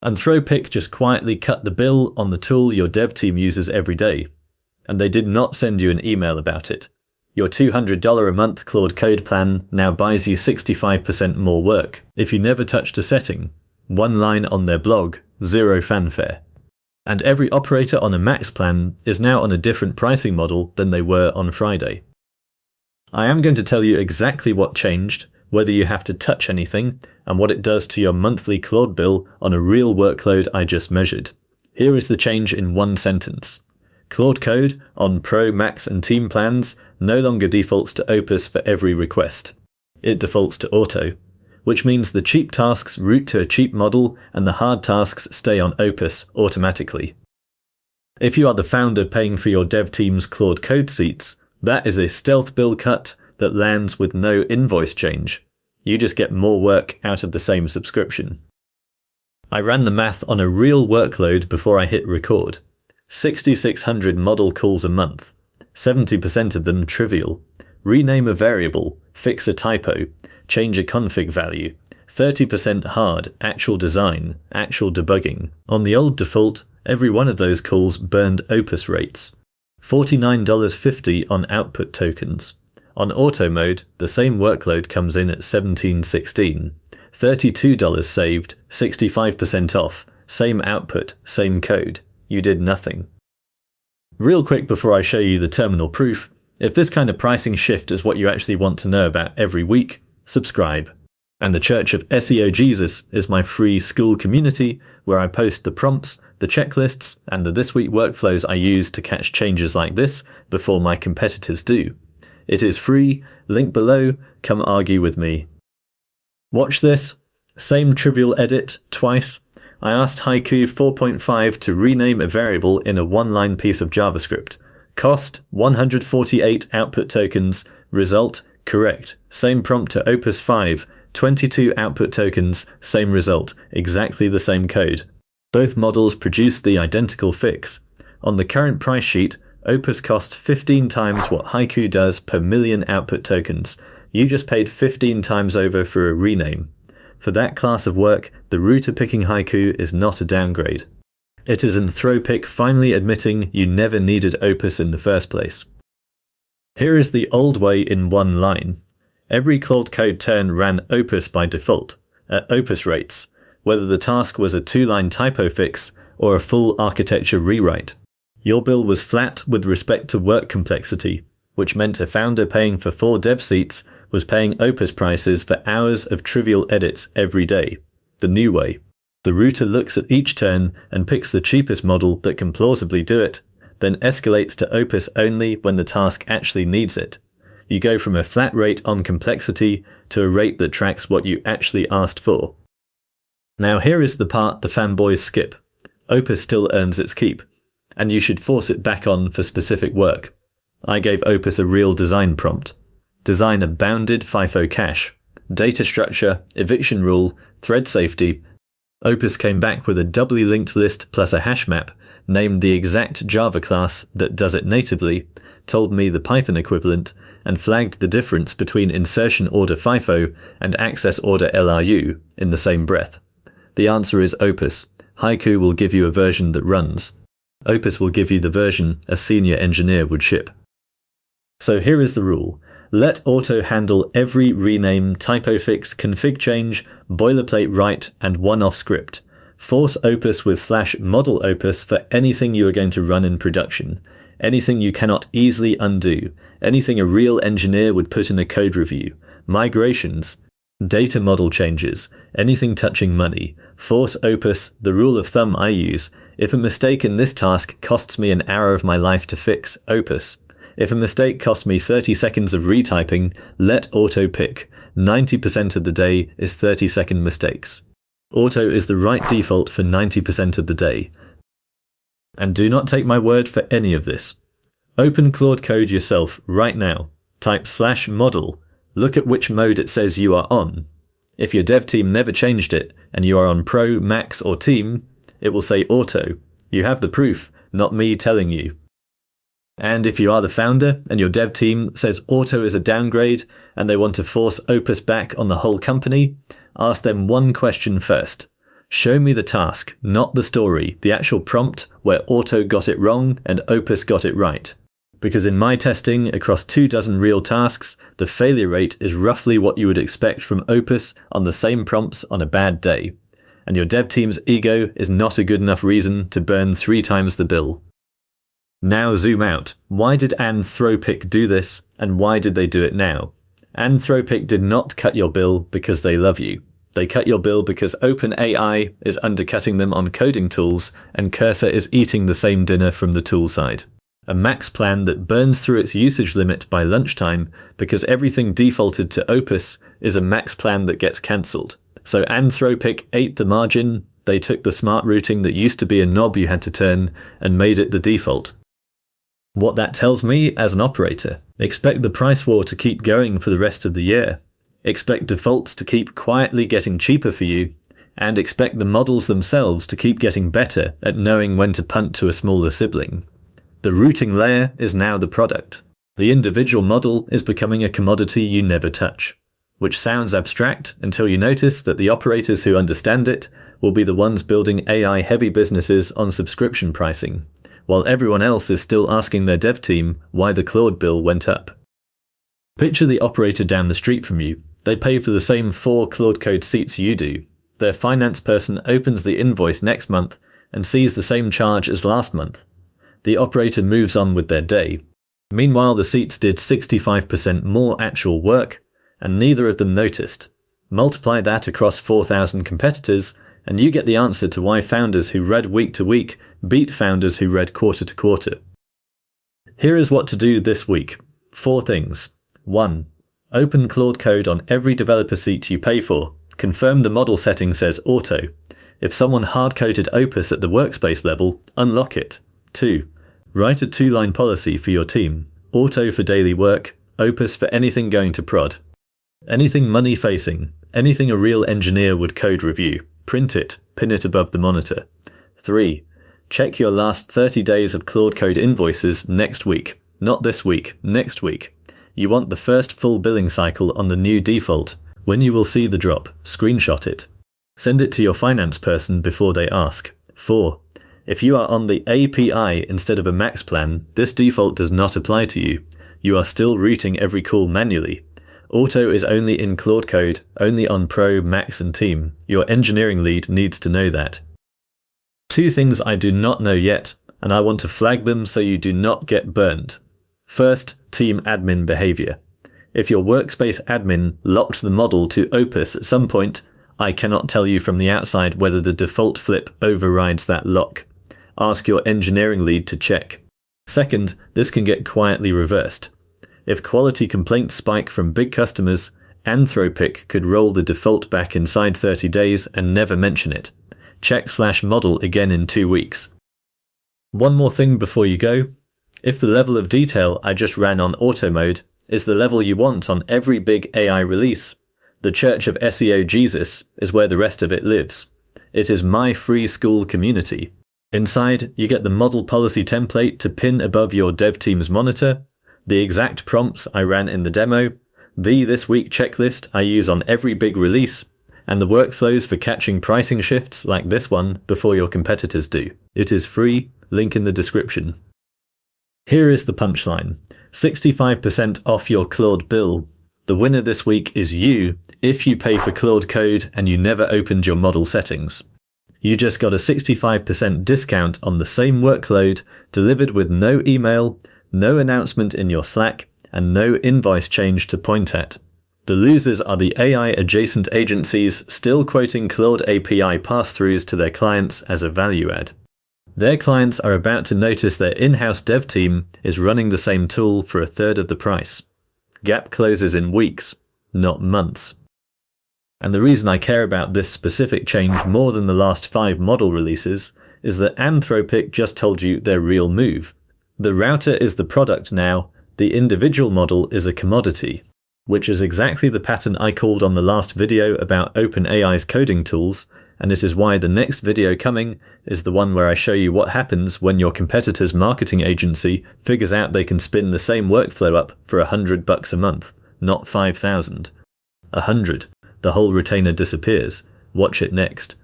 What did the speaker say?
Anthropic just quietly cut the bill on the tool your dev team uses every day, and they did not send you an email about it. Your $200 a month Claude Code plan now buys you 65% more work if you never touched a setting. One line on their blog, zero fanfare. And every operator on a Max plan is now on a different pricing model than they were on Friday. I am going to tell you exactly what changed, whether you have to touch anything, and what it does to your monthly Claude bill on a real workload I just measured. Here is the change in one sentence. Claude Code on Pro, Max and Team plans no longer defaults to Opus for every request. It defaults to Auto, which means the cheap tasks route to a cheap model and the hard tasks stay on Opus automatically. If you are the founder paying for your dev team's Claude Code seats, that is a stealth bill cut that lands with no invoice change. You just get more work out of the same subscription. I ran the math on a real workload before I hit record. 6,600 model calls a month, 70% of them trivial. Rename a variable, fix a typo, change a config value, 30% hard, actual design, actual debugging. On the old default, every one of those calls burned Opus rates. $49.50 on output tokens. On auto mode, the same workload comes in at $17.16. $32 saved, 65% off, same output, same code. You did nothing. Real quick before I show you the terminal proof, if this kind of pricing shift is what you actually want to know about every week, subscribe. And the Church of SEO Jesus is my free school community where I post the prompts, the checklists, and the This Week workflows I use to catch changes like this before my competitors do. It is free, link below, come argue with me. Watch this. Same trivial edit, twice. I asked Haiku 4.5 to rename a variable in a one-line piece of JavaScript. Cost, 148 output tokens. Result, correct. Same prompt to Opus 5, 22 output tokens, same result, exactly the same code. Both models produced the identical fix. On the current price sheet, Opus costs 15 times what Haiku does per million output tokens. You just paid 15 times over for a rename. For that class of work, the route of picking Haiku is not a downgrade. It is Anthropic finally admitting you never needed Opus in the first place. Here is the old way in one line. Every Claude Code turn ran Opus by default, at Opus rates, whether the task was a two-line typo fix or a full architecture rewrite. Your bill was flat with respect to work complexity, which meant a founder paying for 4 dev seats was paying Opus prices for hours of trivial edits every day. The new way. The router looks at each turn and picks the cheapest model that can plausibly do it, then escalates to Opus only when the task actually needs it. You go from a flat rate on complexity to a rate that tracks what you actually asked for. Now here is the part the fanboys skip. Opus still earns its keep, and you should force it back on for specific work. I gave Opus a real design prompt. Design a bounded FIFO cache, data structure, eviction rule, thread safety. Opus came back with a doubly linked list plus a hash map, named the exact Java class that does it natively, told me the Python equivalent, and flagged the difference between insertion order FIFO and access order LRU in the same breath. The answer is Opus. Haiku will give you a version that runs. Opus will give you the version a senior engineer would ship. So here is the rule. Let Auto handle every rename, typo fix, config change, boilerplate write, and one-off script. Force Opus with /model Opus for anything you are going to run in production. Anything you cannot easily undo. Anything a real engineer would put in a code review. Migrations. Data model changes. Anything touching money. Force Opus, the rule of thumb I use. If a mistake in this task costs me an hour of my life to fix, Opus. If a mistake costs me 30 seconds of retyping, let Auto pick. 90% of the day is 30-second mistakes. Auto is the right default for 90% of the day. And do not take my word for any of this. Open Claude Code yourself right now. Type /model. Look at which mode it says you are on. If your dev team never changed it, and you are on Pro, Max or Team, it will say Auto. You have the proof, not me telling you. And if you are the founder and your dev team says Auto is a downgrade and they want to force Opus back on the whole company, ask them one question first. Show me the task, not the story, the actual prompt where Auto got it wrong and Opus got it right. Because in my testing across 24 real tasks, the failure rate is roughly what you would expect from Opus on the same prompts on a bad day. And your dev team's ego is not a good enough reason to burn 3 times the bill. Now zoom out. Why did Anthropic do this, and why did they do it now? Anthropic did not cut your bill because they love you. They cut your bill because OpenAI is undercutting them on coding tools, and Cursor is eating the same dinner from the tool side. A max plan that burns through its usage limit by lunchtime because everything defaulted to Opus is a max plan that gets cancelled. So Anthropic ate the margin, they took the smart routing that used to be a knob you had to turn and made it the default. What that tells me as an operator, expect the price war to keep going for the rest of the year. Expect defaults to keep quietly getting cheaper for you, and expect the models themselves to keep getting better at knowing when to punt to a smaller sibling. The routing layer is now the product. The individual model is becoming a commodity you never touch, which sounds abstract until you notice that the operators who understand it will be the ones building AI-heavy businesses on subscription pricing, while everyone else is still asking their dev team why the Claude bill went up. Picture the operator down the street from you. They pay for the same 4 Claude Code seats you do. Their finance person opens the invoice next month and sees the same charge as last month. The operator moves on with their day. Meanwhile, the seats did 65% more actual work, and neither of them noticed. Multiply that across 4,000 competitors, and you get the answer to why founders who read week to week beat founders who read quarter to quarter. Here is what to do this week. 4 things. 1. Open Claude Code on every developer seat you pay for. Confirm the model setting says Auto. If someone hard-coded Opus at the workspace level, unlock it. 2. Write a 2-line policy for your team. Auto for daily work, Opus for anything going to prod. Anything money-facing, anything a real engineer would code review. Print it, pin it above the monitor. 3. Check your last 30 days of Claude Code invoices next week. Not this week, next week. You want the first full billing cycle on the new default. When you will see the drop, screenshot it. Send it to your finance person before they ask. 4. If you are on the API instead of a max plan, this default does not apply to you. You are still routing every call manually. Auto is only in Claude Code, only on Pro, Max and Team. Your engineering lead needs to know that. 2 things I do not know yet, and I want to flag them so you do not get burned. First, team admin behavior. If your workspace admin locked the model to Opus at some point, I cannot tell you from the outside whether the default flip overrides that lock. Ask your engineering lead to check. Second, this can get quietly reversed. If quality complaints spike from big customers, Anthropic could roll the default back inside 30 days and never mention it. Check/model again in 2 weeks. One more thing before you go. If the level of detail I just ran on auto mode is the level you want on every big AI release, the Church of SEO Jesus is where the rest of it lives. It is my free school community. Inside, you get the model policy template to pin above your dev team's monitor, the exact prompts I ran in the demo, the this week checklist I use on every big release, and the workflows for catching pricing shifts like this one before your competitors do. It is free, link in the description. Here is the punchline. 65% off your Claude bill. The winner this week is you if you pay for Claude Code and you never opened your model settings. You just got a 65% discount on the same workload delivered with no email, no announcement in your Slack, and no invoice change to point at. The losers are the AI-adjacent agencies still quoting Claude API pass-throughs to their clients as a value add. Their clients are about to notice their in-house dev team is running the same tool for 1/3 of the price. Gap closes in weeks, not months. And the reason I care about this specific change more than the last 5 model releases is that Anthropic just told you their real move. The router is the product now, the individual model is a commodity, which is exactly the pattern I called on the last video about OpenAI's coding tools, and it is why the next video coming is the one where I show you what happens when your competitor's marketing agency figures out they can spin the same workflow up for $100 a month, not 5,000. 100. The whole retainer disappears. Watch it next.